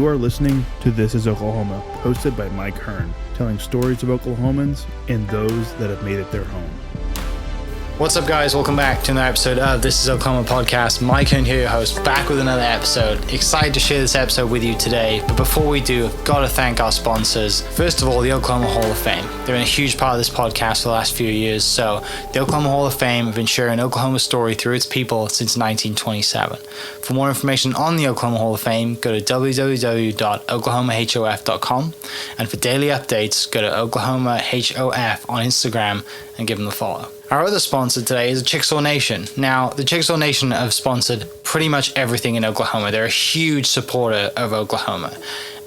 You are listening to This is Oklahoma, hosted by Mike Hearn, telling stories of Oklahomans and those that have made it their home. What's up, guys? Welcome back to another episode of This is Oklahoma podcast. Mike Hearn here, your host, back with another episode. Excited to share this episode with you today. But before we do, I've got to thank our sponsors. First of all, the Oklahoma Hall of Fame. They've been a huge part of this podcast for the last few years. So the Oklahoma Hall of Fame have been sharing Oklahoma's story through its people since 1927. For more information on the Oklahoma Hall of Fame, go to www.oklahomahof.com. And for daily updates, go to oklahomahof on Instagram and give them a follow. Our other sponsor today is the Chickasaw Nation. Now, the Chickasaw Nation have sponsored pretty much everything in Oklahoma. They're a huge supporter of Oklahoma,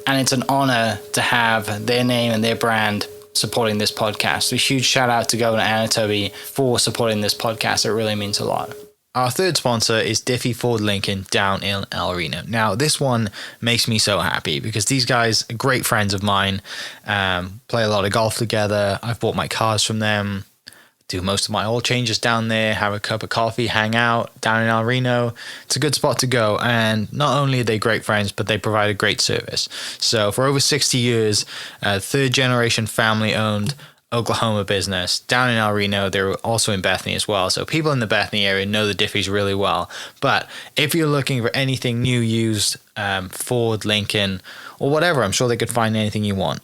and it's an honor to have their name and their brand supporting this podcast. So a huge shout out to Governor Anatoby for supporting this podcast. It really means a lot. Our third sponsor is Diffie Ford Lincoln down in El Reno. Now, this one makes me so happy because these guys are great friends of mine, play a lot of golf together. I've bought my cars from them, do most of my oil changes down there, have a cup of coffee, hang out down in El Reno. It's a good spot to go. And not only are they great friends, but they provide a great service. So for over 60 years, third generation family owned Oklahoma business down in El Reno. They're also in Bethany as well. So people in the Bethany area know the Diffies really well. But if you're looking for anything new, used, Ford, Lincoln, or whatever, I'm sure they could find anything you want.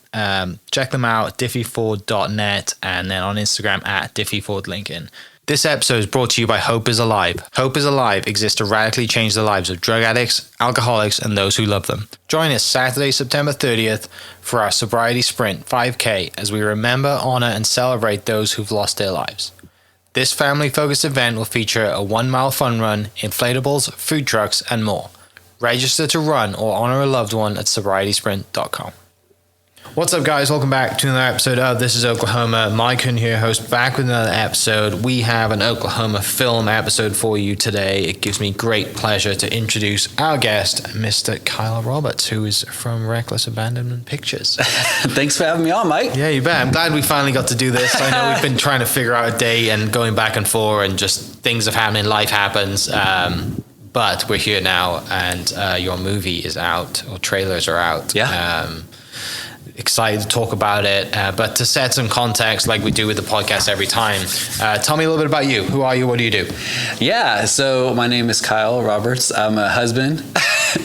Check them out, diffieford.net, and then on Instagram at diffiefordlincoln. This episode is brought to you by Hope is Alive. Hope is Alive exists to radically change the lives of drug addicts, alcoholics, and those who love them. Join us Saturday, September 30th for our Sobriety Sprint 5K as we remember, honor, and celebrate those who've lost their lives. This family-focused event will feature a 1-mile fun run, inflatables, food trucks, and more. Register to run or honor a loved one at sobrietysprint.com. What's up, guys? Welcome back to another episode of This is Oklahoma. Mike Hearn here, host, back with another episode. We have an Oklahoma film episode for you today. It gives me great pleasure to introduce our guest, Mr. Kyle Roberts, who is from Reckless Abandonment Pictures. Thanks for having me on, Mike. Yeah, you bet. I'm glad we finally got to do this. I know we've been trying to figure out a day and going back and forth, and just things have happened, life happens. But we're here now, and your movie is out, or trailers are out. Yeah. Excited to talk about it, but to set some context like we do with the podcast every time, tell me a little bit about you. Who are you? What do you do? Yeah, so my name is Kyle Roberts. I'm a husband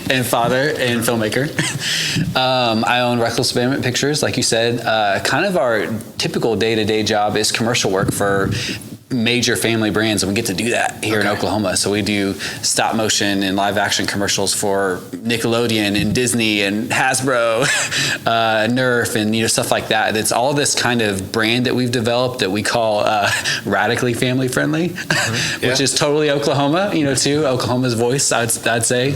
and father and filmmaker. I own Reckless Abandonment Pictures, like you said. Kind of our typical day-to-day job is commercial work for major family brands, and we get to do that here in Oklahoma. So we do stop motion and live action commercials for Nickelodeon and Disney and Hasbro, Nerf, and stuff like that. It's all this kind of brand that we've developed that we call radically family friendly, which is totally Oklahoma, too. Oklahoma's voice, I'd say,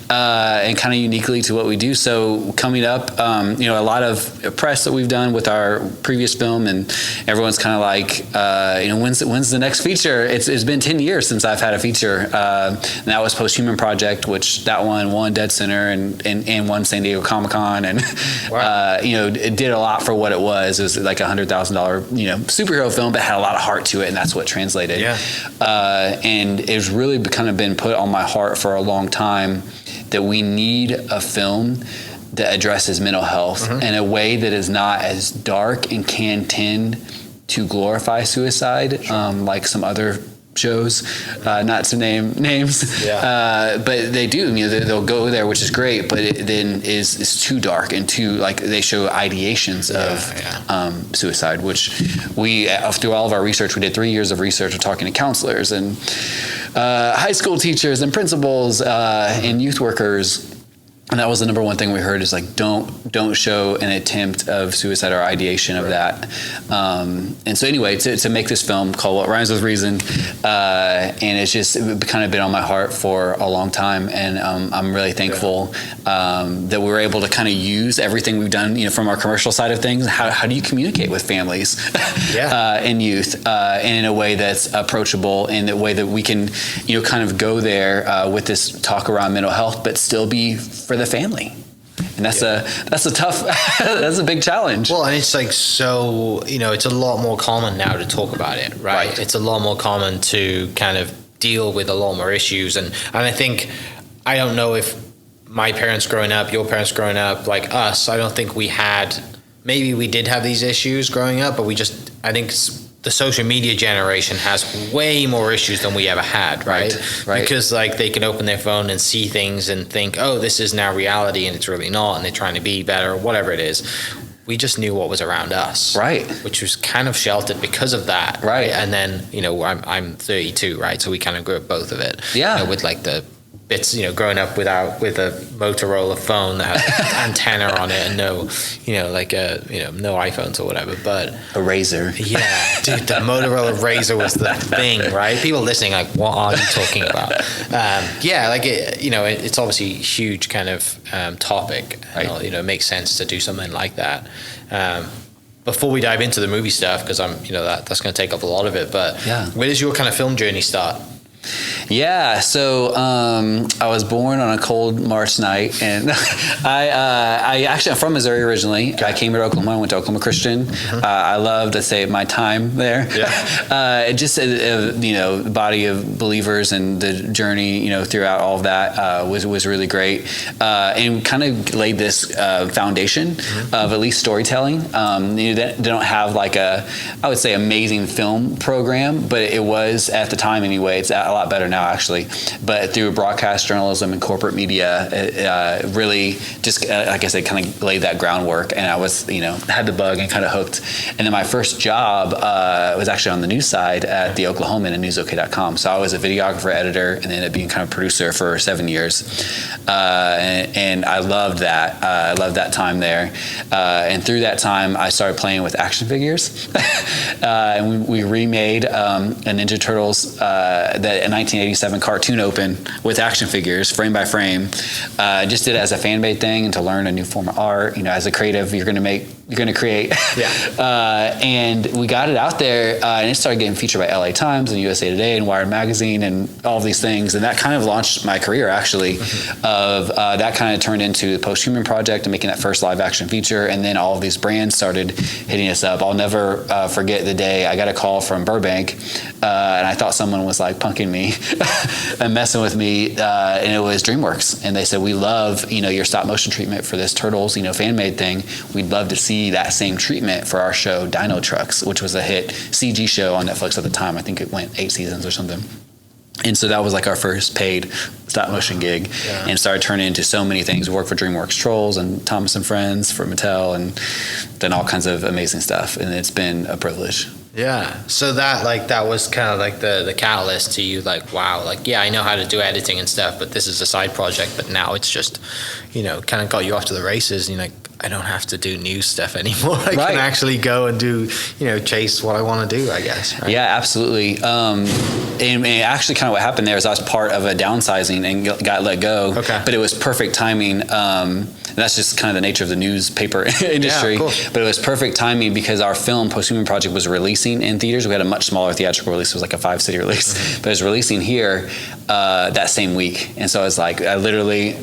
and kind of uniquely to what we do. So coming up, a lot of press that we've done with our previous film, and everyone's kind of like, when's the next feature? It's been 10 years since I've had a feature. And that was Post-Human Project, which that one won Dead Center and won San Diego Comic-Con, and wow. It did a lot for what it was. It was like $100,000 superhero film, but had a lot of heart to it, and that's what translated. Yeah. And it's really kind of been put on my heart for a long time that we need a film that addresses mental health in a way that is not as dark and can tend to glorify suicide, like some other shows, not to name names, but they do. They'll go there, which is great, but it then is too dark and too, like, they show ideations of suicide, which we, through all of our research, we did 3 years of research of talking to counselors and high school teachers and principals and youth workers. And that was the number one thing we heard is like, don't show an attempt of suicide or ideation of that. And so anyway, to make this film called What Rhymes with Reason, and it's just kind of been on my heart for a long time. And I'm really thankful that we were able to kind of use everything we've done, from our commercial side of things. How do you communicate with families and youth and in a way that's approachable, in a way that we can, kind of go there with this talk around mental health, but still be for the family. And that's a tough, that's a big challenge. Well, and it's like, so, it's a lot more common now to talk about it, right? It's a lot more common to kind of deal with a lot more issues. And I think, I don't know if my parents growing up, your parents growing up, like us, I don't think we had, maybe we did have these issues growing up, but I think the social media generation has way more issues than we ever had, right? Because like they can open their phone and see things and think, oh, this is now reality, and it's really not, and they're trying to be better, or whatever it is. We just knew what was around us, right? Which was kind of sheltered because of that, right? And then I'm 32, right? So we kind of grew up both of it, with like the bits, growing up with a Motorola phone that had antenna on it and no iPhones or whatever, but a Razor. Yeah, dude, the Motorola Razor was the thing, right? People listening like, what are you talking about? It's obviously a huge kind of topic. Right. And, it makes sense to do something like that. Before we dive into the movie stuff, because that's going to take up a lot of it, but where does your kind of film journey start? Yeah, so I was born on a cold March night, and I'm from Missouri originally. I came here to Oklahoma. I went to Oklahoma Christian. I loved, I'd say, my time there. The body of believers and the journey, throughout all of that was really great, and kind of laid this foundation of at least storytelling. They don't have like I would say, amazing film program, but it was at the time anyway. It's a lot better now, actually, but through broadcast journalism and corporate media, it really just, like I said, kind of laid that groundwork, and I was, had the bug and kind of hooked. And then my first job was actually on the news side at the Oklahoman and newsok.com. So I was a videographer, editor, and ended up being kind of producer for 7 years. And I loved that. I loved that time there. And through that time, I started playing with action figures. And we remade a Ninja Turtles, that 1987 cartoon open with action figures, frame by frame. Just did it as a fan-made thing and to learn a new form of art. As a creative, you're going to create. And we got it out there, and it started getting featured by LA Times and USA Today and Wired Magazine and all of these things. And that kind of launched my career, actually. That kind of turned into the Post-Human Project and making that first live action feature. And then all of these brands started hitting us up. I'll never forget the day I got a call from Burbank, and I thought someone was like punking me and messing with me, and it was DreamWorks. And they said, we love, your stop motion treatment for this Turtles, fan-made thing. We'd love to see that same treatment for our show Dino Trucks, which was a hit CG show on Netflix at the time. I think it went 8 seasons or something. And so that was like our first paid stop motion gig, and started turning into so many things. We worked for DreamWorks Trolls and Thomas and Friends for Mattel, and then all kinds of amazing stuff. And it's been a privilege. Yeah. So that was kind of like the catalyst to you, like, wow, like, I know how to do editing and stuff, but this is a side project. But now it's just, kind of got you off to the races. And you're like, I don't have to do news stuff anymore. I can actually go and do, chase what I want to do, I guess. Right? Yeah, absolutely. And actually kind of what happened there is I was part of a downsizing and got let go. Okay. But it was perfect timing. That's just kind of the nature of the newspaper industry. Yeah, but it was perfect timing because our film, Post-Human Project, was releasing in theaters. We had a much smaller theatrical release. It was like a 5-city release. But it was releasing here that same week. And so I was like, I literally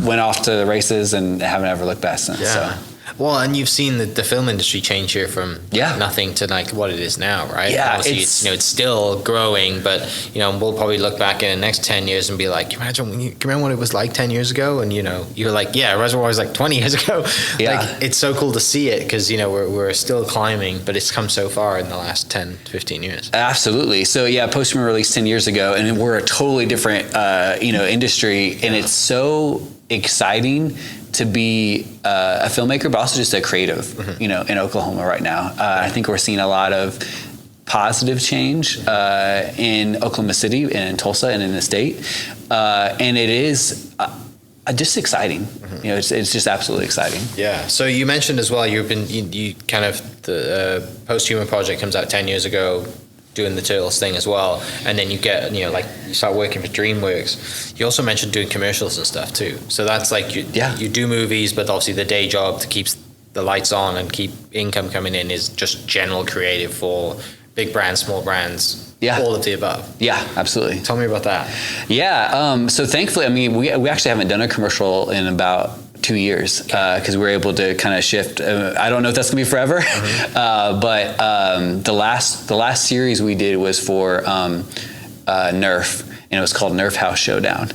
went off to the races and haven't ever looked back since. So. Well, and you've seen the film industry change here from nothing to like what it is now, right? Yeah, obviously it's still growing, but we'll probably look back in the next 10 years and be like, can you remember what it was like 10 years ago? And you're like, Reservoir was like 20 years ago. Yeah. Like, it's so cool to see it because we're still climbing, but it's come so far in the last 10, 15 years. Absolutely. So Post-Human released 10 years ago, and we're a totally different industry, and it's so exciting to be a filmmaker, but also just a creative, in Oklahoma right now. I think we're seeing a lot of positive change in Oklahoma City and in Tulsa and in the state, and it is just exciting. It's just absolutely exciting. Yeah. So you mentioned as well, you kind of the Post-Human Project comes out 10 years ago. Doing the Turtles thing as well, and then you get you start working for DreamWorks. You also mentioned doing commercials and stuff too, so that's like you do movies, but obviously the day job to keep the lights on and keep income coming in is just general creative for big brands, small brands, all of the above. Yeah, absolutely. Tell me about that. So thankfully, we actually haven't done a commercial in about 2 years because we're able to kind of shift. I don't know if that's gonna be forever, but the last series we did was for Nerf, and it was called Nerf House Showdown.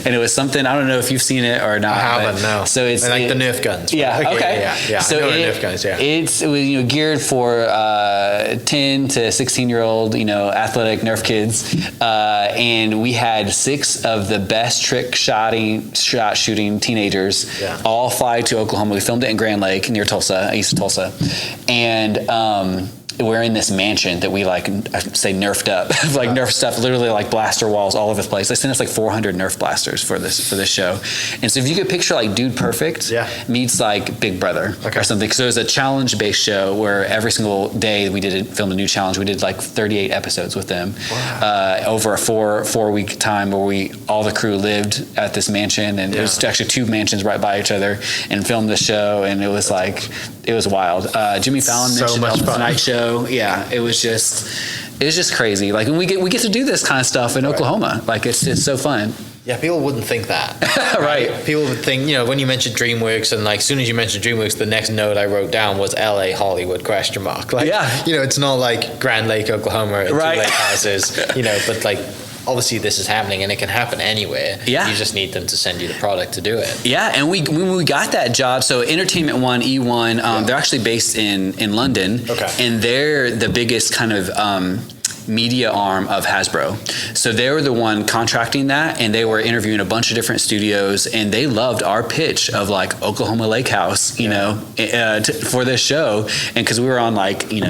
And it was something, I don't know if you've seen it or not. I haven't, no. So it's like the Nerf guns. Yeah, okay. Yeah. So I know the Nerf guns, yeah. It was geared for 10 to 16-year-old, athletic Nerf kids. And we had 6 of the best trick shot shooting teenagers all fly to Oklahoma. We filmed it in Grand Lake near Tulsa, east of Tulsa. And we're in this mansion that we nerfed up, Nerf stuff, literally like blaster walls all over the place. They sent us like 400 Nerf blasters for this show. And so if you could picture like Dude Perfect meets like Big Brother or something. So it was a challenge based show where every single day we filmed a new challenge. We did like 38 episodes with them over a four week time where all the crew lived at this mansion, and it was actually 2 mansions right by each other, and filmed the show. And it was it was wild. Jimmy Fallon mentioned it on the Tonight Show. Yeah, it was just crazy. Like, when we get to do this kind of stuff in Oklahoma, like it's so fun. Yeah, people wouldn't think that. Right. People would think, when you mentioned DreamWorks, and like as soon as you mentioned DreamWorks, the next note I wrote down was LA Hollywood ? Like, it's not like Grand Lake, Oklahoma, and 2 lake houses, but like, obviously this is happening, and it can happen anywhere. Yeah. You just need them to send you the product to do it. Yeah, and when we got that job, so Entertainment One, E1, they're actually based in London. Okay. And they're the biggest kind of media arm of Hasbro. So they were the one contracting that, and they were interviewing a bunch of different studios, and they loved our pitch of like Oklahoma Lake House, for this show. And because we were on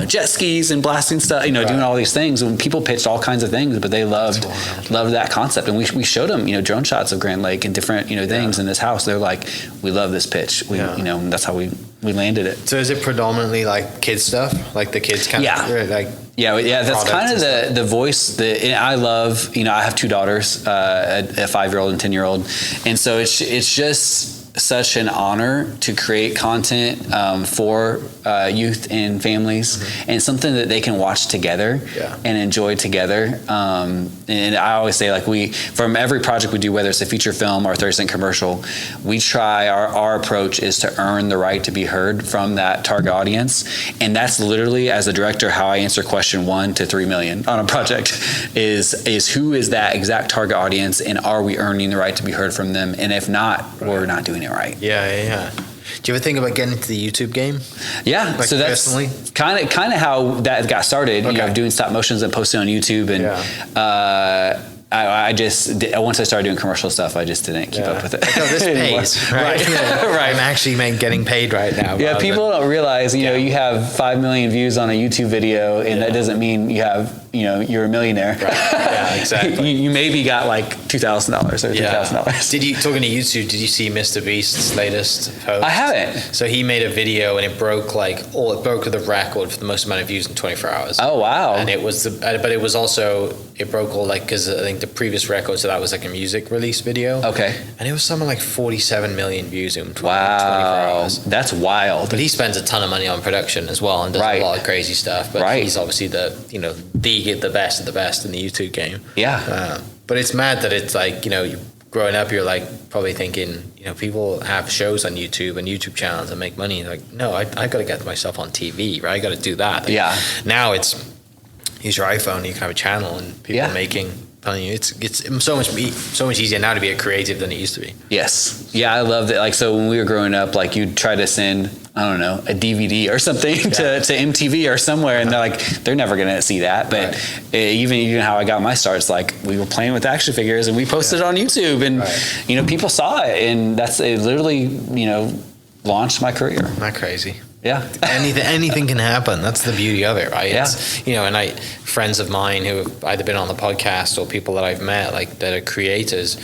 jet skis and blasting stuff, doing all these things, and people pitched all kinds of things, but they loved that concept. And we showed them, drone shots of Grand Lake and different, things in this house. They're like, we love this pitch. That's how we landed it. So is it predominantly like kids stuff? Like the kids kind of Yeah, that's kind of the voice that I love. I have 2 daughters, a 5-year-old and 10-year-old, and so it's just such an honor to create content for youth and families, and something that they can watch together and enjoy together. And I always say, from every project we do, whether it's a feature film or a 30-second commercial, we try, our approach is to earn the right to be heard from that target audience. And that's literally, as a director, how I answer question 1 to 3 million on a project is who is that exact target audience, and are we earning the right to be heard from them? And if not, we're not doing it right. Yeah. Do you ever think about getting into the YouTube game? Yeah, so that's kind of how that got started. Doing stop motions and posting on YouTube, and I just once I started doing commercial stuff, I just didn't keep up with it. This pays, right? Right. I'm actually getting paid right now. Yeah, people don't realize, you have 5 million views on a YouTube video, and that doesn't mean you have, you're a millionaire. Right. Yeah, exactly. you maybe got like $2,000 or $3,000. Did you, talking to YouTube, did you see Mr. Beast's latest post? I haven't. So he made a video, and it broke the record for the most amount of views in 24 hours. Oh wow! And it was but it was also, it broke all, because I think the previous record, so that was like a music release video. Okay. And it was something like 47 million views in 24 wow. hours. That's wild. But he spends a ton of money on production as well, and does a lot of crazy stuff. But he's obviously the best of the best in the YouTube game. Yeah. But it's mad that it's like, growing up, you're like probably thinking, people have shows on YouTube and YouTube channels and make money. Like, no, I got to get myself on TV, right? I got to do that. Now it's, use your iPhone, you can have a channel, and people are making. It's so much easier now to be a creative than it used to be. Yes. Yeah, I love that. So when we were growing up, you'd try to send, I don't know, a DVD or something to MTV or somewhere, and they're never going to see that. But even how I got my start, it's we were playing with action figures, and we posted it on YouTube, and people saw it, and it literally launched my career. Not crazy. Yeah. anything can happen. That's the beauty of it, right? Yeah. It's, and friends of mine who have either been on the podcast or people that I've met, that are creators,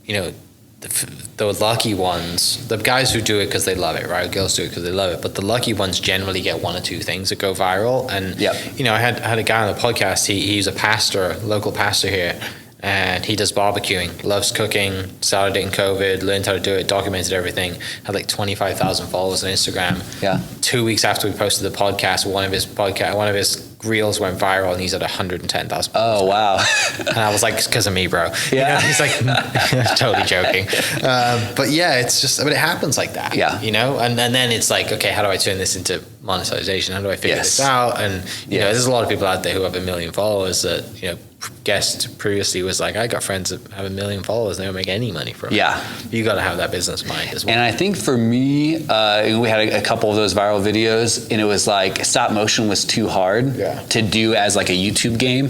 the lucky ones, the guys who do it because they love it, right? Girls do it because they love it, but the lucky ones generally get 1 or 2 things that go viral. And I had a guy on the podcast. He's a pastor, local pastor here, and he does barbecuing, loves cooking, started it in COVID, learned how to do it, documented everything, had 25,000 followers on Instagram. 2 weeks after we posted the podcast, one of his reels went viral, and he's at 110,000. Oh wow! And I was like, it's because of me, bro. Yeah. He's like, totally joking. But yeah, it's just, it happens like that. Yeah. And then it's like, okay, how do I turn this into monetization? How do I figure Yes. this out? And you know, Yes. there's a lot of people out there who have 1 million followers that, you know, guest previously was like, I got friends that have 1 million followers, they don't make any money from it. Yeah. You got to have that business mind as well. And I think for me, we had a couple of those viral videos, and it was like stop motion was too hard to do as like a YouTube game.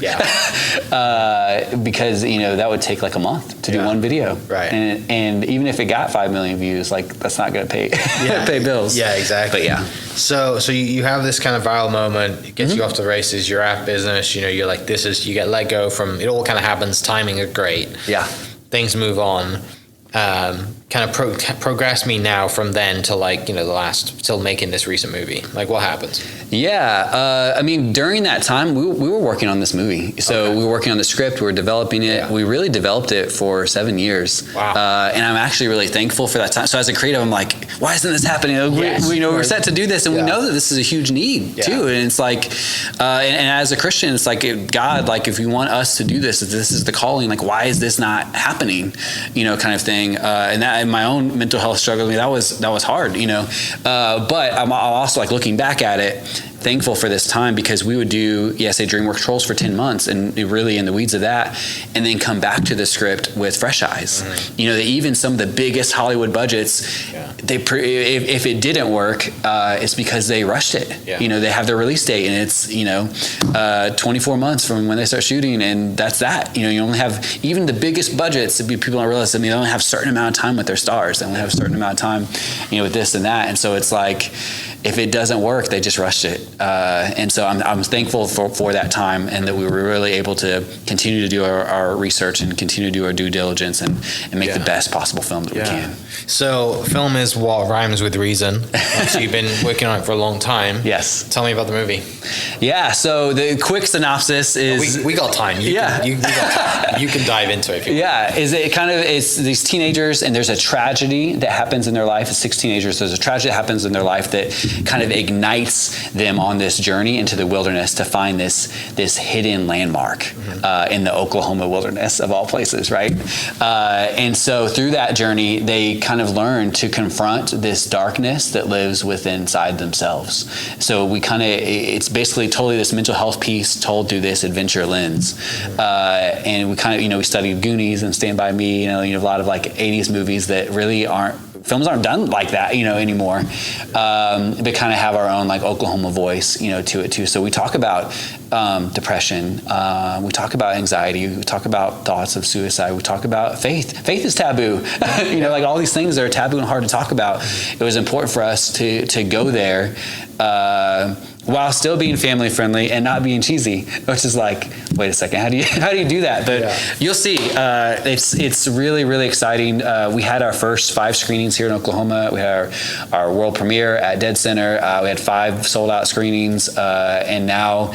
Because, you know, that would take like a month to do one video. Right. And even if it got 5 million views, like that's not going to pay pay bills. Yeah, exactly. But yeah. So you have this kind of viral moment, it gets you off the races, you're at business, you know, you're like, you get let go from, it all kind of happens, timing is great. Yeah. Things move on. Kind of progress me now from then to like, you know, till making this recent movie. Like what happens? Yeah, I mean, during that time, we were working on this movie. So we were working on the script, we were developing it. Yeah. We really developed it for 7 years. Wow. And I'm actually really thankful for that time. So as a creative, I'm like, why isn't this happening? We're set to do this, and we know that this is a huge need too. And it's like, and as a Christian, it's like, God, like if you want us to do this, if this is the calling, like why is this not happening? You know, kind of thing. And that, in my own mental health struggle, that was hard, you know. But I'm also like looking back at it, thankful for this time, because we would do ESA DreamWorks Trolls for 10 months and really in the weeds of that, and then come back to the script with fresh eyes. You know, that even some of the biggest Hollywood budgets, if it didn't work, it's because they rushed it. You know, they have their release date, and it's, you know, 24 months from when they start shooting, and that's that. You know, you only have, even the biggest budgets, people don't realize, I mean, they only have a certain amount of time with their stars. They only have a certain amount of time, you know, with this and that. And so it's like, if it doesn't work, they just rushed it. And so I'm thankful for that time, and that we were really able to continue to do our research and continue to do our due diligence and make the best possible film that we can. So film is what rhymes with reason. So you've been working on it for a long time. Yes. Tell me about the movie. Yeah, so the quick synopsis is... We got time. You got time. You can dive into it if you want. It's these teenagers, and there's a tragedy that happens in their life. It's 6 teenagers. There's a tragedy that happens in their life that kind of ignites them on this journey into the wilderness to find this hidden landmark in the Oklahoma wilderness, of all places, right? And so through that journey, they kind of learn to confront this darkness that lives within inside themselves. So it's basically totally this mental health piece told through this adventure lens. And we kind of, you know, we studied Goonies and Stand By Me, you know, a lot of like 80s movies that really films aren't done like that, you know, anymore. But kind of have our own like Oklahoma voice, you know, to it too. So we talk about depression, we talk about anxiety, we talk about thoughts of suicide, we talk about faith. Faith is taboo. You know, like all these things are taboo and hard to talk about. It was important for us to go there while still being family friendly and not being cheesy, which is like, wait a second, how do you do that? But you'll see, it's really, really exciting. We had our first 5 screenings here in Oklahoma. We had our world premiere at Dead Center. We had 5 sold out screenings, and now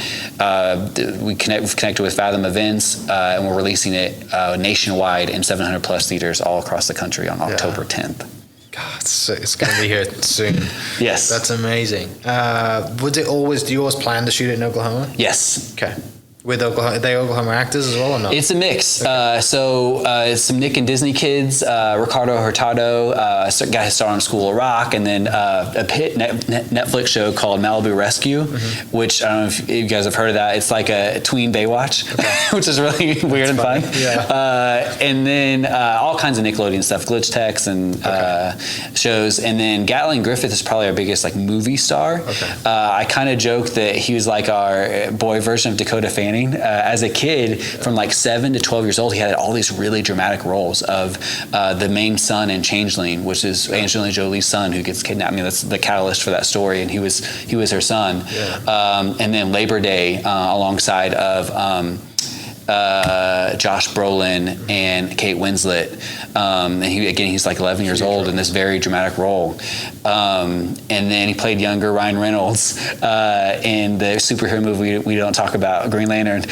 we've connected with Fathom Events, and we're releasing it nationwide in 700 plus theaters all across the country on October 10th. God, it's going to be here soon. Yes. That's amazing. Do you always plan to shoot it in Oklahoma? Yes. Okay. With Oklahoma, are they Oklahoma actors as well or not? It's a mix. Okay. It's some Nick and Disney kids, Ricardo Hurtado, a guy who starred on School of Rock, and then a hit Netflix show called Malibu Rescue, which I don't know if you guys have heard of that. It's like a tween Baywatch, which is really weird and fun. Yeah. And then all kinds of Nickelodeon stuff, Glitch Techs and shows. And then Gatling Griffith is probably our biggest like movie star. Okay. I kind of joke that he was like our boy version of Dakota Fanning. As a kid, from like 7 to 12 years old, he had all these really dramatic roles of the main son in Changeling, which is Angelina Jolie's son who gets kidnapped. I mean, that's the catalyst for that story, and he was her son. Yeah. And then Labor Day, alongside of Josh Brolin and Kate Winslet, and he's like 11 years old in this very dramatic role. And then he played younger Ryan Reynolds in the superhero movie we don't talk about, Green Lantern.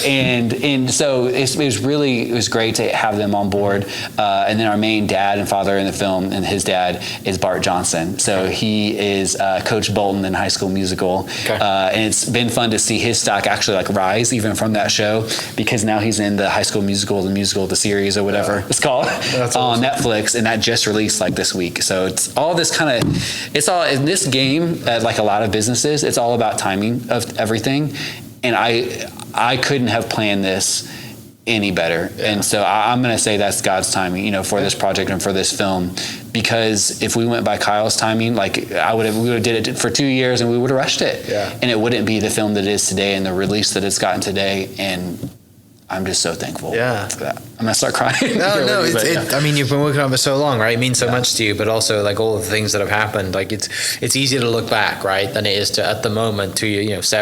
And so it was great to have them on board. And then our main dad and father in the film, and his dad is Bart Johnson. So he is Coach Bolton in High School Musical. And it's been fun to see his stock actually like rise even from that show, because now he's in the High School Musical, the series or whatever it's called on Netflix, and that just released like this week. So it's all this kind of, it's all in this game, like a lot of businesses, it's all about timing of everything. And I couldn't have planned this any better. And so I'm going to say that's God's timing, you know, for this project and for this film, because if we went by Kyle's timing, like we would have did it for 2 years and we would have rushed it, and it wouldn't be the film that it is today and the release that it's gotten today. And I'm just so thankful for that. I'm going to start crying. No, I mean, you've been working on it for so long, right? It means so much to you, but also like all of the things that have happened, like it's easier to look back, right, than it is to at the moment 2 years,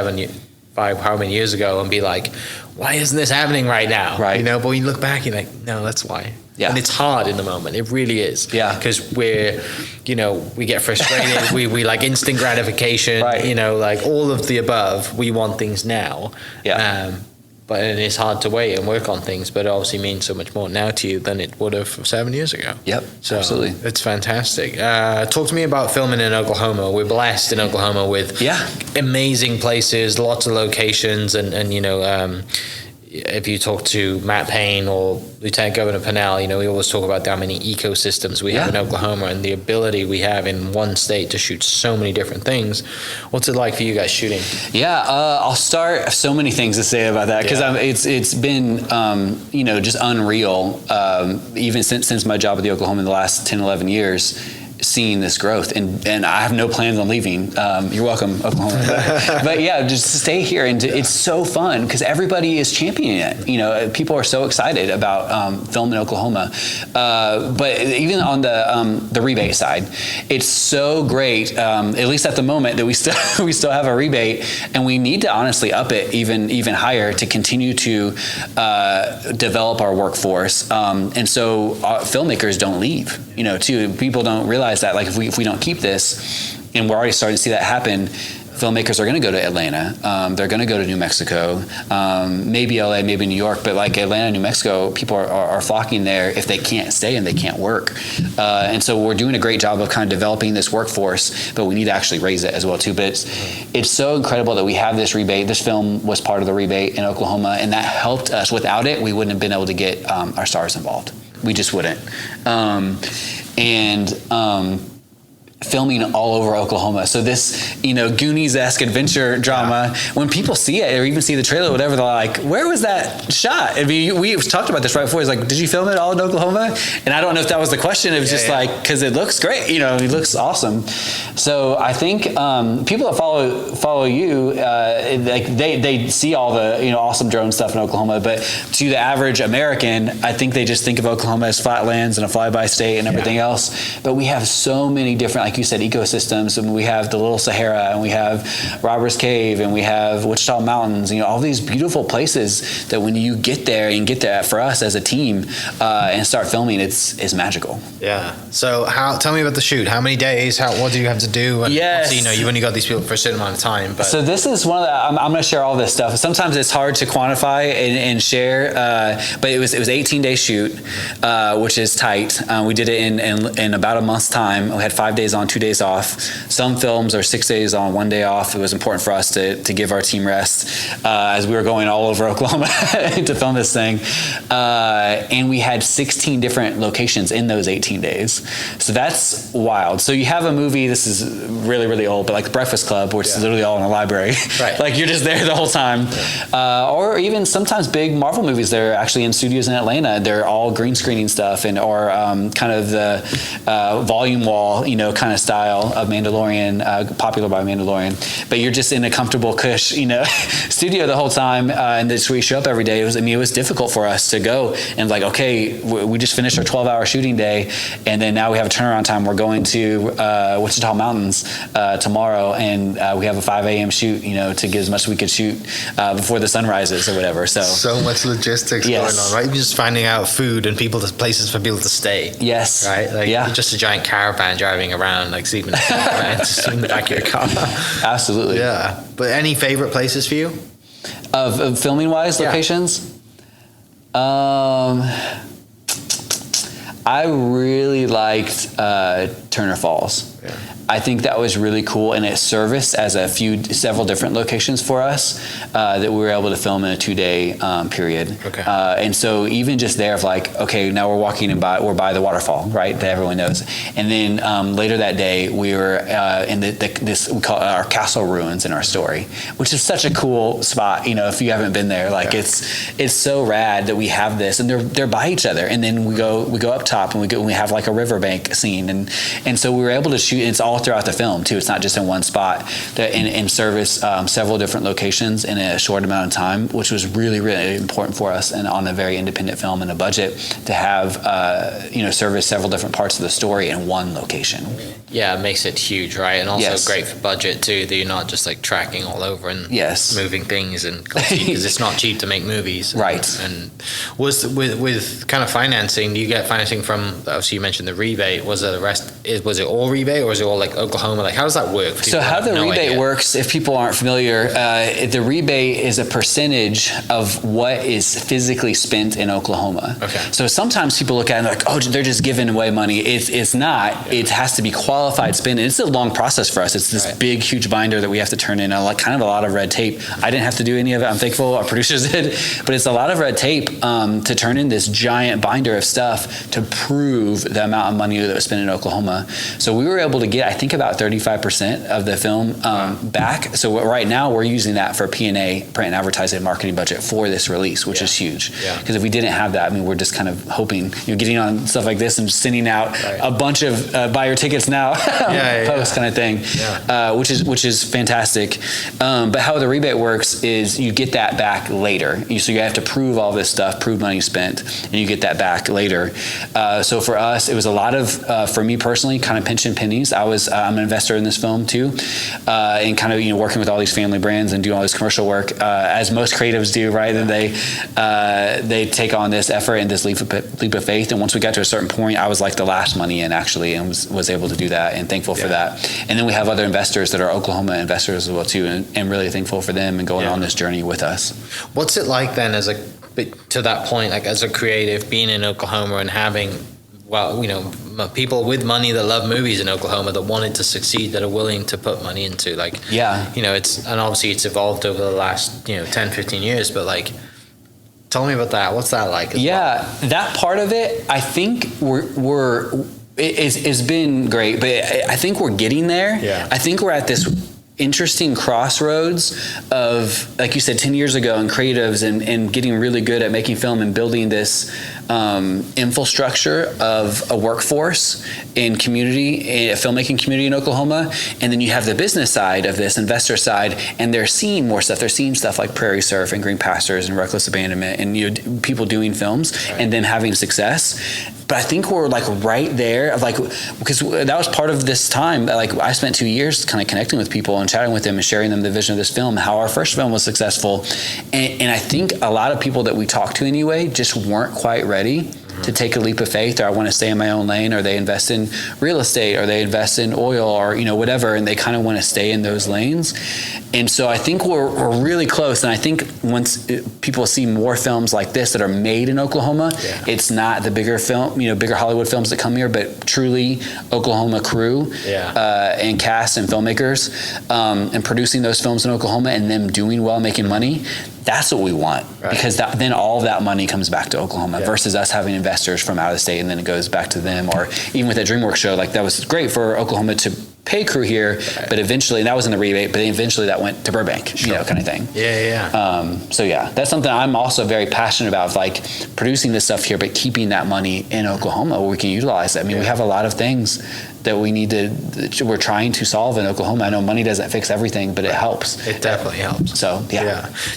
5, how many years ago, and be like, why isn't this happening right now? Right. You know, but when you look back, you're like, no, that's why. Yeah. And it's hard in the moment. It really is. Yeah. Because we get frustrated. we like instant gratification, right. You know, like all of the above. We want things now. Yeah. But it's hard to wait and work on things, but it obviously means so much more now to you than it would have 7 years ago. Yep, so absolutely. It's fantastic. Talk to me about filming in Oklahoma. We're blessed in Oklahoma with amazing places, lots of locations, and you know, if you talk to Matt Payne or Lieutenant Governor Pennell, you know, we always talk about how many ecosystems we have in Oklahoma and the ability we have in one state to shoot so many different things. What's it like for you guys shooting? Yeah, I'll start. So many things to say about that, because it's been you know, just unreal, even since my job at the Oklahoma in the last 10, 11 years, seeing this growth, and I have no plans on leaving. You're welcome, Oklahoma. But yeah, just to stay here, and it's so fun because everybody is championing it. You know, people are so excited about film in Oklahoma. But even on the rebate side, it's so great. At least at the moment that we still have a rebate, and we need to honestly up it even higher to continue to develop our workforce. And so filmmakers don't leave. You know, too. People don't realize that, like, if we don't keep this, and we're already starting to see that happen, filmmakers are going to go to Atlanta. They're going to go to New Mexico, maybe LA, maybe New York, but like Atlanta, New Mexico, people are flocking there if they can't stay and they can't work. And so we're doing a great job of kind of developing this workforce, but we need to actually raise it as well too. But it's so incredible that we have this rebate. This film was part of the rebate in Oklahoma, and that helped us. Without it, we wouldn't have been able to get our stars involved. We just wouldn't. Filming all over Oklahoma. So this, you know, Goonies-esque adventure drama, when people see it or even see the trailer or whatever, they're like, where was that shot? I mean, we talked about this right before. It's like, did you film it all in Oklahoma? And I don't know if that was the question. It was just like, because it looks great, you know, it looks awesome. So I think people that follow you, like they see all the, you know, awesome drone stuff in Oklahoma, but to the average American, I think they just think of Oklahoma as flatlands and a fly-by state and everything else. But we have so many different, like you said, ecosystems, and we have the Little Sahara, and we have Robbers Cave, and we have Wichita Mountains, you know, all these beautiful places that when you get there for us as a team and start filming, it's magical. Yeah. So tell me about the shoot. How many days? What do you have to do? And yes. You know, you've only got these people for a certain amount of time. But. So this is one of the, I'm going to share all this stuff. Sometimes it's hard to quantify and share, but it was 18-day shoot, which is tight. We did it in about a month's time. We had 5 days on, 2 days off. Some films are 6 days on, 1 day off. It was important for us to give our team rest as we were going all over Oklahoma to film this thing. And we had 16 different locations in those 18 days. So that's wild. So you have a movie, this is really, really old, but like The Breakfast Club, which is literally all in a library. Right. Like you're just there the whole time. Or even sometimes big Marvel movies, they're actually in studios in Atlanta. They're all green screening stuff or kind of the volume wall, you know, kind of style of Mandalorian, popular by Mandalorian. But you're just in a comfortable cush, you know, studio the whole time, and that's where you show up every day. It was difficult for us to go and like, okay, we just finished our 12-hour shooting day, and then now we have a turnaround time. We're going to Wichita Mountains tomorrow, and we have a 5 a.m. shoot, you know, to get as much as we could shoot before the sun rises or whatever. So much logistics going on, right? Even just finding out food and places for people to stay. Yes. Right? Like just a giant caravan driving around, like sleeping in the back of your car. Absolutely. Yeah. But any favorite places for you? Of filming wise, locations? I really liked Turner Falls. I think that was really cool, and it serviced as several different locations for us that we were able to film in a 2-day period. Okay. And so even just there of like, okay, now we're walking we're by the waterfall, right, that everyone knows. And then later that day, we were in this, we call it our castle ruins in our story, which is such a cool spot. If you haven't been there, like it's so rad that we have this, and they're by each other. And then we go up top, and we have like a riverbank scene, and so we were able to shoot. It's all throughout the film too. It's not just in one spot. And service several different locations in a short amount of time, which was really, really important for us, and on a very independent film and a budget to have service several different parts of the story in one location. Yeah, it makes it huge, right? And also Yes. great for budget too, that you're not just like tracking all over and moving things, and because it's not cheap to make movies. Right. And was with kind of financing, do you get financing from, obviously you mentioned the rebate, was it all rebate, or is it all like Oklahoma? Like, how does that work? So how the rebate works, if people aren't familiar, the rebate is a percentage of what is physically spent in Oklahoma. Okay. So sometimes people look at it and like, oh, they're just giving away money. It's not. It has to be qualified spend. And it's a long process for us. It's this big, huge binder that we have to turn in, kind of a lot of red tape. I didn't have to do any of it. I'm thankful our producers did, but it's a lot of red tape to turn in this giant binder of stuff to prove the amount of money that was spent in Oklahoma. So we were able to get, I think, about 35% of the film back. So right now we're using that for P&A, print and advertising and marketing budget for this release, which is huge. Because if we didn't have that, I mean, we're just kind of hoping, getting on stuff like this and sending out a bunch of buy your tickets now post kind of thing, which is fantastic. But how the rebate works is you get that back later. So you have to prove all this stuff, prove money spent, and you get that back later. So for us, it was a lot of, for me personally, kind of pinching pennies. I'm an investor in this film too, and kind of working with all these family brands and doing all this commercial work, as most creatives do, right? And they take on this effort and this leap of faith. And once we got to a certain point, I was like the last money in actually, and was able to do that, and thankful for that. And then we have other investors that are Oklahoma investors as well too, and really thankful for them and going on this journey with us. What's it like then, to that point, like as a creative, being in Oklahoma and having, people with money that love movies in Oklahoma that wanted to succeed, that are willing to put money into, and obviously it's evolved over the last 10, 15 years, but like, tell me about that. What's that like? That part of it, I think it's been great, but I think we're getting there. I think we're at this interesting crossroads of, like you said, 10 years ago, and creatives and getting really good at making film and building this infrastructure of a workforce in community, a filmmaking community in Oklahoma. And then you have the business side of this, investor side, and they're seeing more stuff. They're seeing stuff like Prairie Surf and Green Pastures and Reckless Abandonment, and people doing films and then having success. But I think we're like right there, because that was part of this time. Like, I spent 2 years kind of connecting with people and chatting with them and sharing them the vision of this film, how our first film was successful. And I think a lot of people that we talked to anyway just weren't quite ready to take a leap of faith, or I want to stay in my own lane, or they invest in real estate, or they invest in oil, or whatever, and they kind of want to stay in those lanes. And so I think we're really close. And I think once people see more films like this that are made in Oklahoma, it's not the bigger bigger Hollywood films that come here, but truly Oklahoma crew and cast and filmmakers, and producing those films in Oklahoma and them doing well, making money. That's what we want, because then all of that money comes back to Oklahoma versus us having investors from out of the state and then it goes back to them. Or even with that DreamWorks show, like that was great for Oklahoma to pay crew here, but eventually, and that was in the rebate, but eventually that went to Burbank, kind of thing. So that's something I'm also very passionate about, like producing this stuff here, but keeping that money in Oklahoma where we can utilize it. I mean, we have a lot of things that we're trying to solve in Oklahoma. I know money doesn't fix everything, but it helps. It definitely helps. So,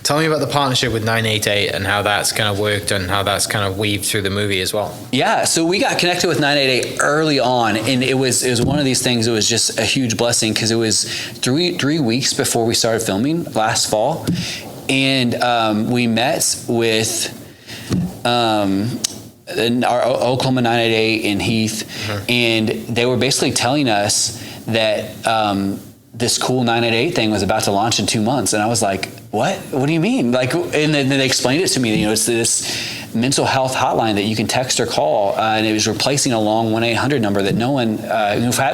Tell me about the partnership with 988 and how that's kind of worked and how that's kind of weaved through the movie as well. Yeah, so we got connected with 988 early on, and it was one of these things. It was just a huge blessing, because it was three weeks before we started filming last fall, and we met with our Oklahoma 988 in Heath, and they were basically telling us that this cool 988 thing was about to launch in 2 months, and I was like, what do you mean? Like, and then they explained it to me, it's this mental health hotline that you can text or call, and it was replacing a long 1-800 number that no one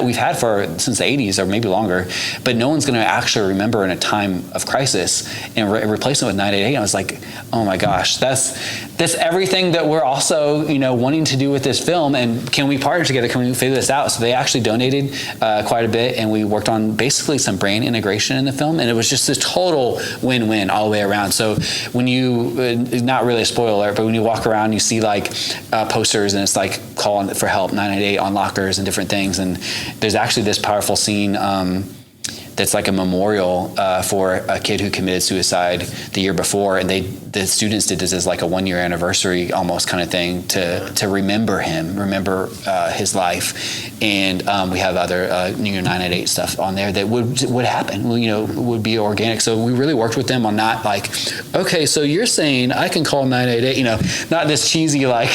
we've had since the 80s or maybe longer, but no one's going to actually remember in a time of crisis, and replacing it with 988. I was like, oh my gosh, that's everything that we're also wanting to do with this film. And can we partner together? Can we figure this out? So they actually donated quite a bit, and we worked on basically some brain integration in the film, and it was just this total win-win all the way around. So when you, not really a spoiler, but when you walk around, you see like posters, and it's like calling for help 988 on lockers and different things. And there's actually this powerful scene that's like a memorial for a kid who committed suicide the year before, and the students did this as like a 1-year anniversary almost kind of thing to remember his life. And we have other 988 stuff on there that would happen, would be organic. So we really worked with them on not like, okay, so you're saying I can call 988, not this cheesy like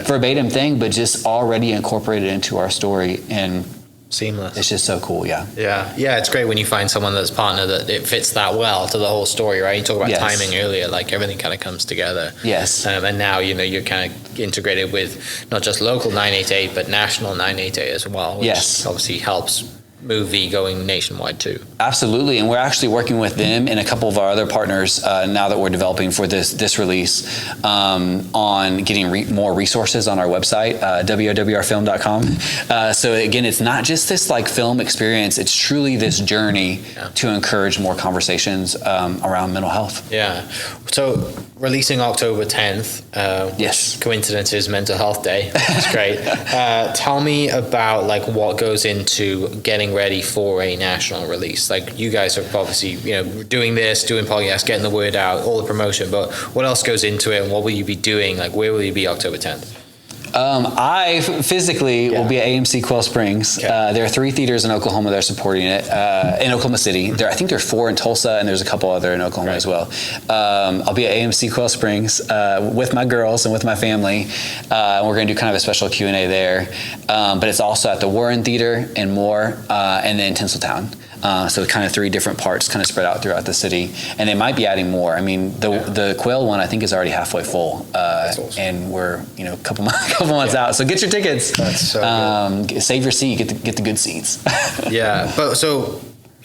verbatim thing, but just already incorporated into our story. And seamless. It's just so cool, yeah. Yeah, it's great when you find someone that's partner that it fits that well to the whole story, right? You talked about timing earlier, like everything kind of comes together. Yes. And now, you're kind of integrated with not just local 988, but national 988 as well, which obviously helps movie going nationwide too. Absolutely, and we're actually working with them and a couple of our other partners now that we're developing for this release on getting more resources on our website, www.film.com. So again, it's not just this like film experience, it's truly this journey to encourage more conversations around mental health. Yeah. So releasing October 10th, yes, coincidence is Mental Health Day. That's great. Tell me about like what goes into getting ready for a national release. Like you guys are obviously, doing podcasts, getting the word out, all the promotion, but what else goes into it, and what will you be doing? Like where will you be October 10th? I physically will be at AMC Quail Springs. Okay. There are 3 theaters in Oklahoma that are supporting it, in Oklahoma City. I think there are 4 in Tulsa, and there's a couple other in Oklahoma as well. I'll be at AMC Quail Springs with my girls and with my family. We're going to do kind of a special Q&A there. But it's also at the Warren Theater and more, and then Tinseltown. So kind of 3 different parts kind of spread out throughout the city, and they might be adding more. I mean, the Quail one I think is already halfway full, awesome. And we're a couple months out. So get your tickets. That's so good. Save your seat. Get the good seats. Yeah, but so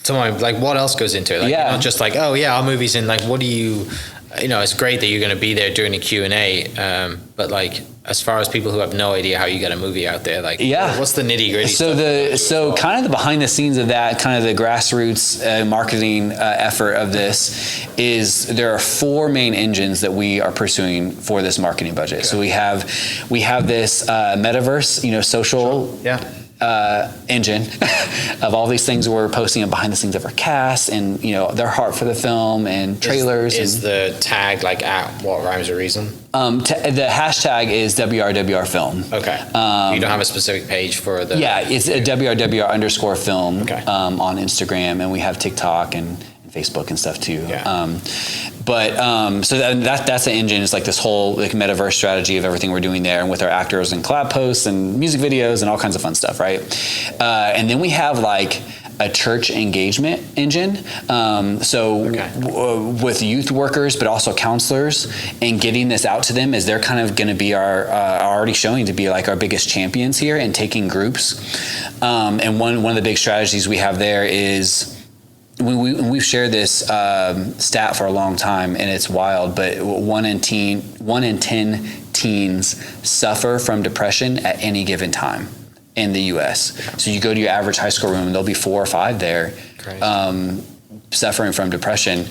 like what else goes into it? Like, you're not just like, oh yeah, our movie's in. Like, what do you? It's great that you're going to be there during the Q&A, but like, as far as people who have no idea how you get a movie out there, like, what's the nitty gritty? So kind of the behind the scenes of that, kind of the grassroots marketing effort of this is there are 4 main engines that we are pursuing for this marketing budget. Okay. So we have this metaverse, social. Yeah. Engine of all these things we're posting behind the scenes of our cast and their heart for the film and trailers. Is the tag like at what rhymes with reason? The hashtag is WRWR film. Okay. You don't have a specific page for the. Yeah, it's a WRWR _film. Okay. On Instagram, and we have TikTok and Facebook and stuff too. Yeah. So that's the engine. It's like this whole like metaverse strategy of everything we're doing there, and with our actors and collab posts and music videos and all kinds of fun stuff, right? And then we have like a church engagement engine. With youth workers, but also counselors, and getting this out to them as they're kind of going to be our already showing to be like our biggest champions here and taking groups. And one of the big strategies we have there is. We've shared this stat for a long time, and it's wild, but 1 in 10 teens suffer from depression at any given time in the U.S. So you go to your average high school room, and there'll be 4 or 5 there suffering from depression.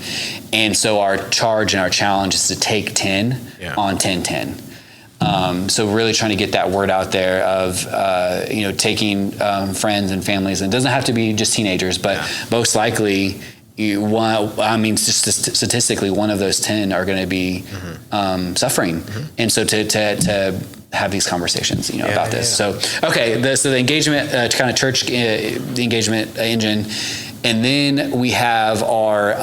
And so our charge and our challenge is to take 10 on 10-10. So really trying to get that word out there of, taking friends and families. And it doesn't have to be just teenagers, but most likely, statistically, 1 of those 10 are going to be suffering. Mm-hmm. And so to have these conversations, about this. Yeah. So, so the engagement, kind of church the engagement engine. And then we have our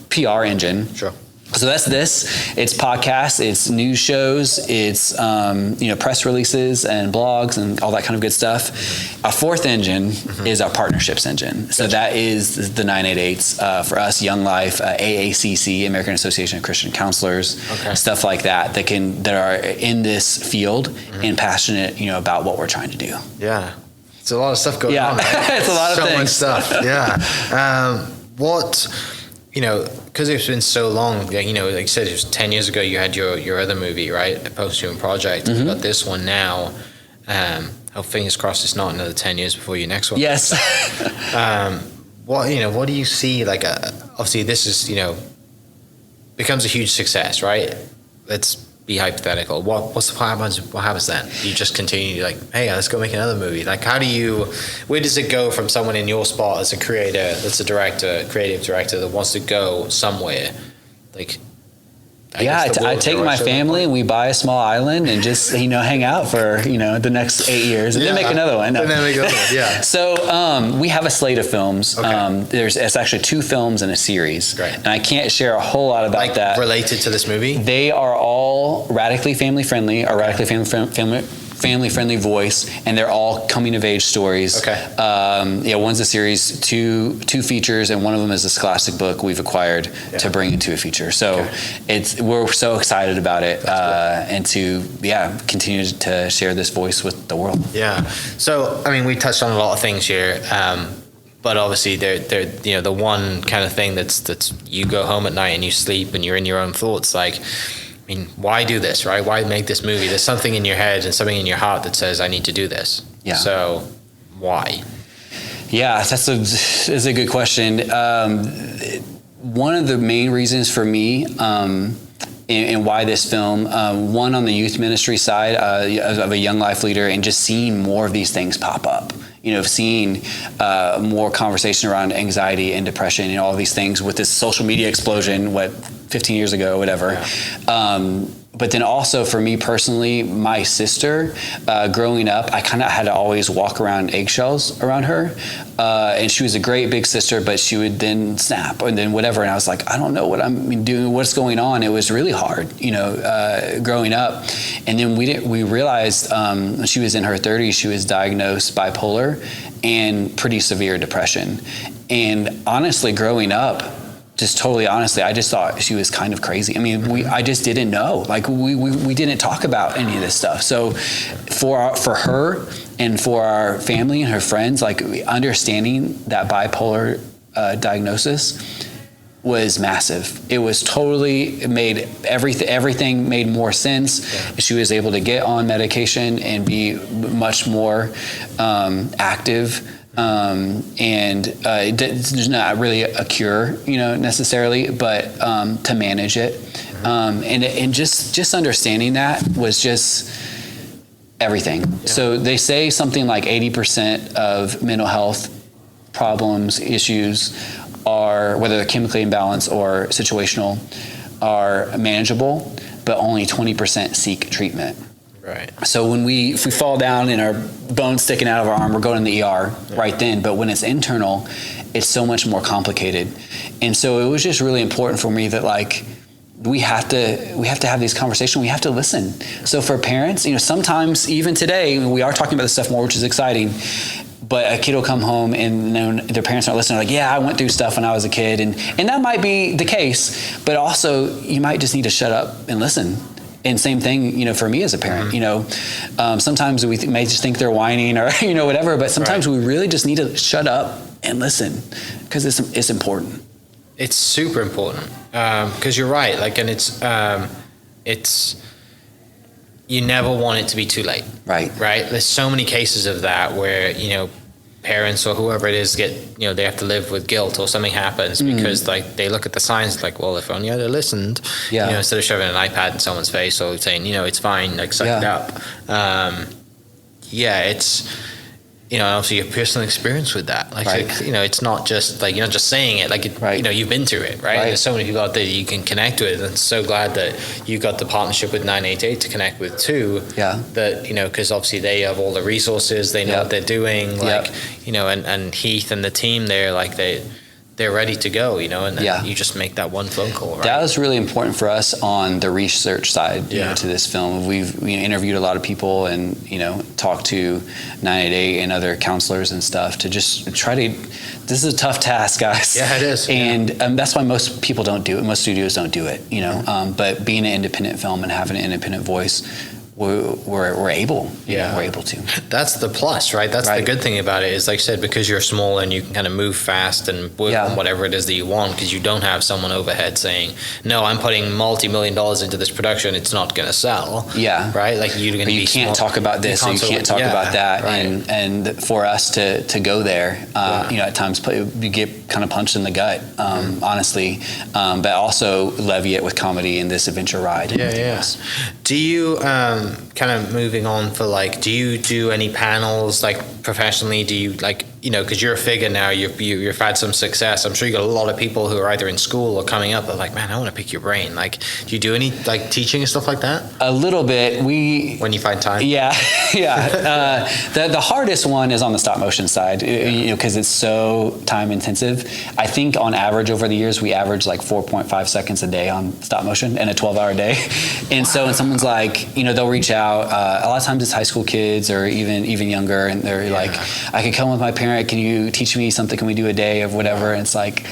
PR engine. Sure. So that's this. It's podcasts, it's news shows, it's press releases and blogs and all that kind of good stuff. Our fourth engine is our partnerships engine. So that is the 988s for us, Young Life, AACC, American Association of Christian Counselors, stuff like that that are in this field and passionate, about what we're trying to do. Yeah, it's a lot of stuff going on. Right? It's a lot of things. So much stuff. Yeah. Because it's been so long, like you said, it was 10 years ago you had your other movie, right? A Post-Human Project. You got this one now. Fingers crossed it's not another 10 years before your next one. Yes. What do you see, obviously this is, becomes a huge success, right? Let's be hypothetical. What happens then? Do you just continue hey, let's go make another movie? Where does it go from someone in your spot as a creator, that's a director, creative director that wants to go somewhere? I take my family and we buy a small island and just, hang out for, the next 8 years and then make another one. No. And then make another one, yeah. So we have a slate of films. Okay. It's actually 2 films in a series. Great. And I can't share a whole lot about that. Related to this movie? They are all radically family friendly, or radically family friendly voice, and they're all coming of age stories. Okay. One's a series, two features, and one of them is a scholastic book we've acquired to bring into a feature. So we're so excited about it, and to continue to share this voice with the world. Yeah. So we touched on a lot of things here. But obviously, they're the one kind of thing that's you go home at night and you sleep and you're in your own thoughts. Why do this, right? Why make this movie? There's something in your head and something in your heart that says, I need to do this. Yeah. So, why? Yeah, that's a good question. One of the main reasons for me and why this film, one on the youth ministry side of a Young Life leader, and just seeing more of these things pop up. Seeing more conversation around anxiety and depression and all these things with this social media explosion, 15 years ago, whatever. But then also for me personally, my sister, growing up, I kind of had to always walk around eggshells around her. And she was a great big sister, but she would then snap and then whatever. And I was like, I don't know what I'm doing, what's going on. It was really hard, growing up. And then we realized when she was in her 30s, she was diagnosed bipolar and pretty severe depression. And honestly, growing up, just totally honestly, I just thought she was kind of crazy. I just didn't know. We didn't talk about any of this stuff. So for her and for our family and her friends, understanding that bipolar diagnosis was massive. It was it made everything made more sense. Yeah. She was able to get on medication and be much more active. There's not really a cure, necessarily, but to manage it, and just understanding that was just everything. Yeah. So they say something like 80% of mental health problems, issues, are, whether they're chemically imbalanced or situational, are manageable, but only 20% seek treatment. Right. So if we fall down and our bone's sticking out of our arm, we're going to the ER right then. But when it's internal, it's so much more complicated. And so it was just really important for me that we have to have these conversations. We have to listen. So for parents, sometimes even today we are talking about this stuff more, which is exciting. But a kid will come home and their parents aren't listening. I went through stuff when I was a kid, and that might be the case. But also, you might just need to shut up and listen. And same thing, for me as a parent, sometimes we may just think they're whining or, whatever, but sometimes we really just need to shut up and listen because it's important. It's super important. Because you're right. And it's, you never want it to be too late. Right. There's so many cases of that where, parents or whoever it is get, they have to live with guilt or something happens because they look at the signs well, if only I'd have listened, instead of shoving an iPad in someone's face or saying, it's fine, suck it up. It's, obviously your personal experience with that. It's not just you're not just saying it, you've been through it, right? There's so many people out there that you can connect with, and so glad that you got the partnership with 988 to connect with too. Yeah. That, because obviously they have all the resources, they know what they're doing, and Heath and the team there, they're ready to go, you know, and then Yeah. you just make that one phone call, right? That was really important for us on the research side, you Yeah. know, to this film. We've interviewed a lot of people and, you know, talked to 988 and other counselors and stuff to just try to, this is a tough task, guys. Yeah, it is. And that's why most people don't do it. Most studios don't do it, you know. But being an independent film and having an independent voice, we're able. You know, we're able to. That's the plus, right? That's the good thing about it is, like I said, because you're small and you can kind of move fast and work on whatever it is that you want, because you don't have someone overhead saying, no, I'm putting multi-million dollars into this production, it's not going to you right? Like you're going to be you can't talk about this or you can't talk about that, right. and for us to go there, you know, at times you get kind of punched in the gut, honestly, but also levy it with comedy in this adventure ride. Do you kind of moving on for like, do you do any panels like professionally? Do you like, you know, because you're a figure now, you've had some success. I'm sure you got a lot of people who are either in school or coming up are like, man, I want to pick your brain. Like, do you do any like teaching and stuff like that? A little bit. When you find time. Yeah. The hardest one is on the stop motion side, you know, because it's so time intensive. I think on average over the years we average like 4.5 seconds a day on stop motion in a 12-hour day. And so when someone's like, you know, they'll reach out. A lot of times it's high school kids or even younger, and they're like, I could come with my parent. Can you teach me something? Can we do a day of whatever? And it's like,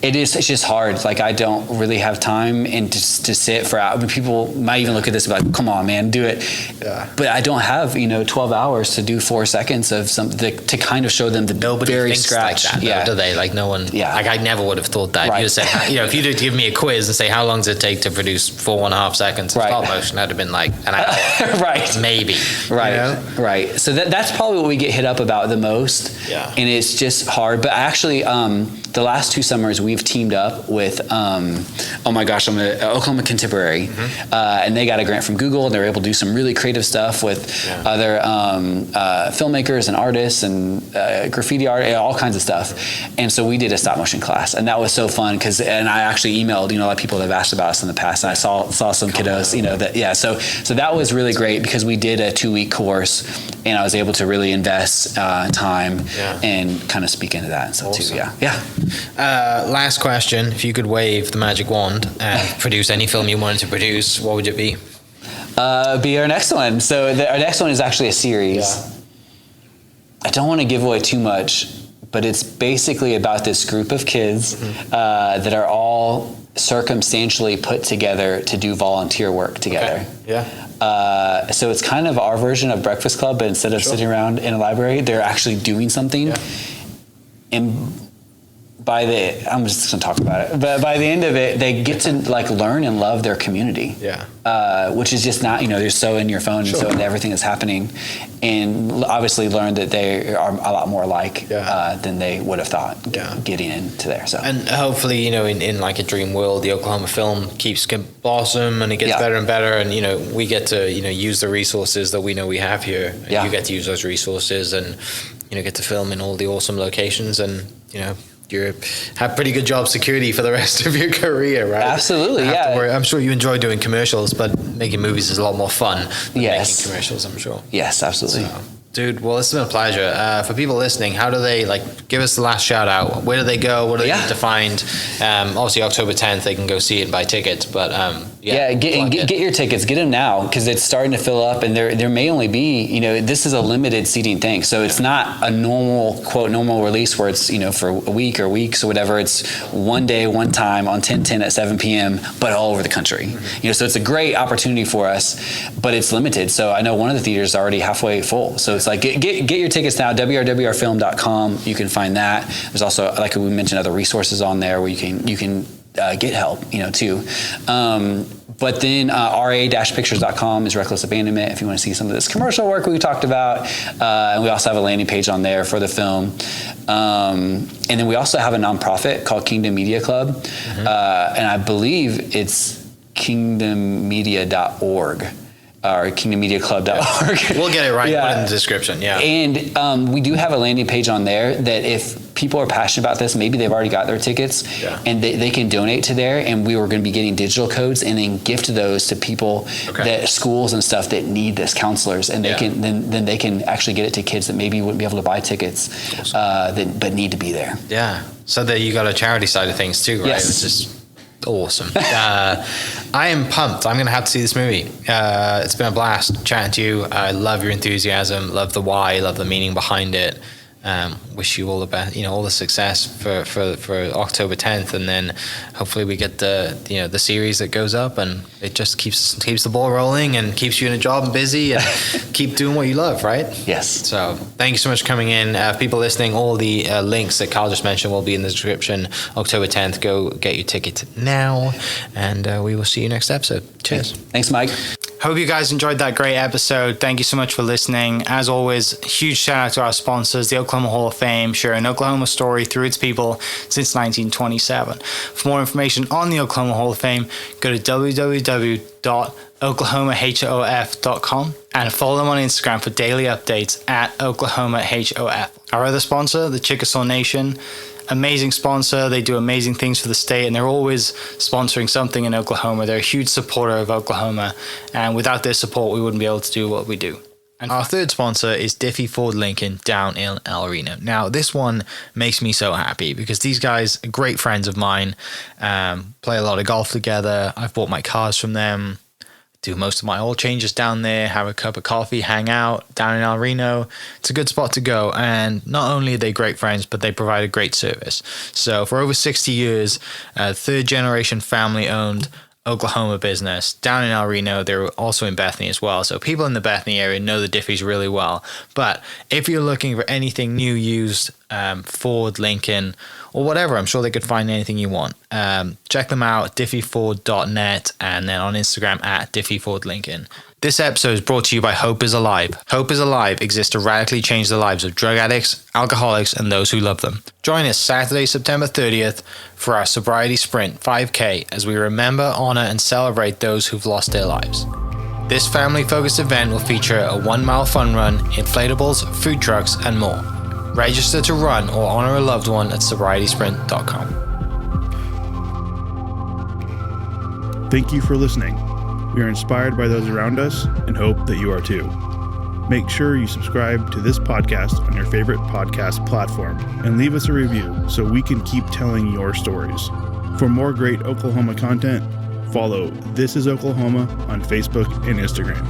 it's just hard. Like, I don't really have time and to sit for hours. I mean, people might even look at this and be like, come on, man, do it. Yeah. But I don't have, you know, 12 hours to do 4 seconds of something to kind of show them the Nobody very thinks scratch. Like that, though, do they? Like, no one. Yeah. Like, I never would have thought that. Right. You'd have said, you know, if you'd give me a quiz and say, how long does it take to produce 4.5 seconds of stop motion, that'd have been like an hour. Right. Maybe. Right. You know? Right. So that's probably what we get hit up about the most. Yeah. And it's just hard. But actually, the last 2 summers we've teamed up with, oh my gosh, I'm an Oklahoma Contemporary, and they got a grant from Google, and they were able to do some really creative stuff with other filmmakers and artists and graffiti art, all kinds of stuff. And so we did a stop motion class, and that was so fun and I actually emailed, you know, a lot of people that have asked about us in the past, and I saw some kiddos, you know, so that was really great because we did a 2-week course, and I was able to really invest time and kind of speak into that and stuff too. Last question: if you could wave the magic wand and produce any film you wanted to produce, what would it be? Be our next one. So our next one is actually a series. I don't want to give away too much, but it's basically about this group of kids that are all circumstantially put together to do volunteer work together. So it's kind of our version of Breakfast Club, but instead of sitting around in a library, they're actually doing something. And I'm just gonna talk about it, but by the end of it, they get to like learn and love their community. Which is just not, you know, they're so in your phone and so into everything that's happening, and obviously learn that they are a lot more alike than they would have thought getting into there. So, and hopefully, you know, in like a dream world, the Oklahoma film keeps blossom and it gets better and better, and you know, we get to, you know, use the resources that we know we have here, and you get to use those resources, and you know, get to film in all the awesome locations, and you know, you have pretty good job security for the rest of your career, right? Absolutely, I'm sure you enjoy doing commercials, but making movies is a lot more fun than making commercials, I'm sure. Yes, absolutely. So, dude, well, it's been a pleasure. For people listening, how do they, like, give us the last shout out? Where do they go? What do they need to find? Obviously, October 10th, they can go see it and buy tickets, but get your tickets, get them now, because it's starting to fill up, and there may only be, you know, this is a limited seating thing, so it's not a normal release where it's, you know, for a week or weeks or whatever. It's one day, one time on 10/10 at 7 p.m., but all over the country. You know, so it's a great opportunity for us, but it's limited. So I know one of the theaters is already halfway full. So it's like, get your tickets now, wrwrfilm.com. You can find that. There's also, like we mentioned, other resources on there where you can get help, you know, too. But then ra-pictures.com is Reckless Abandonment if you want to see some of this commercial work we talked about. And we also have a landing page on there for the film. And then we also have a nonprofit called Kingdom Media Club. And I believe it's kingdommedia.org. Or kingdommediaclub.org. We'll get it right. Put it in the description. And we do have a landing page on there that if people are passionate about this, maybe they've already got their tickets, and they can donate to there, and we were going to be getting digital codes and then gift those to people that schools and stuff that need this, counselors, and they can then they can actually get it to kids that maybe wouldn't be able to buy tickets but need to be there. So that you got a charity side of things too, right? Yes. Which is awesome. I am pumped. I'm going to have to see this movie. It's been a blast chatting to you. I love your enthusiasm, love the why, love the meaning behind it. Wish you all the best, all the success for October 10th, and then hopefully we get the series that goes up, and it just keeps the ball rolling and keeps you in a job and busy and keep doing what you love, right? Yes. So thank you so much for coming in. People listening, all the links that Carl just mentioned will be in the description. October 10th, go get your ticket now, and we will see you next episode. Cheers. Thanks, Mike. Hope you guys enjoyed that great episode. Thank you so much for listening. As always, huge shout out to our sponsors, the Oklahoma Hall of Fame, sharing Oklahoma story through its people since 1927. For more information on the Oklahoma Hall of Fame, go to www.oklahomahof.com and follow them on Instagram for daily updates at oklahomahof. Our other sponsor, the Chickasaw Nation, amazing sponsor. They do amazing things for the state, and they're always sponsoring something in Oklahoma. They're a huge supporter of Oklahoma, and without their support, we wouldn't be able to do what we do. And our third sponsor is Diffie Ford Lincoln down in El Reno. Now, this one makes me so happy because these guys are great friends of mine, play a lot of golf together. I've bought my cars from them, do most of my oil changes down there, have a cup of coffee, hang out down in El Reno. It's a good spot to go. And not only are they great friends, but they provide a great service. So for over 60 years, third generation family owned Oklahoma business down in El Reno. They're also in Bethany as well. So people in the Bethany area know the Diffies really well. But if you're looking for anything new, used, Ford, Lincoln, or whatever, I'm sure they could find anything you want. Check them out, diffieford.net, and then on Instagram at diffiefordlincoln. This episode is brought to you by Hope is Alive. Hope is Alive exists to radically change the lives of drug addicts, alcoholics, and those who love them. Join us Saturday, September 30th for our Sobriety Sprint 5K as we remember, honor, and celebrate those who've lost their lives. This family-focused event will feature a 1-mile fun run, inflatables, food trucks, and more. Register to run or honor a loved one at sobrietysprint.com. Thank you for listening. We are inspired by those around us and hope that you are too. Make sure you subscribe to this podcast on your favorite podcast platform and leave us a review so we can keep telling your stories. For more great Oklahoma content, follow This Is Oklahoma on Facebook and Instagram.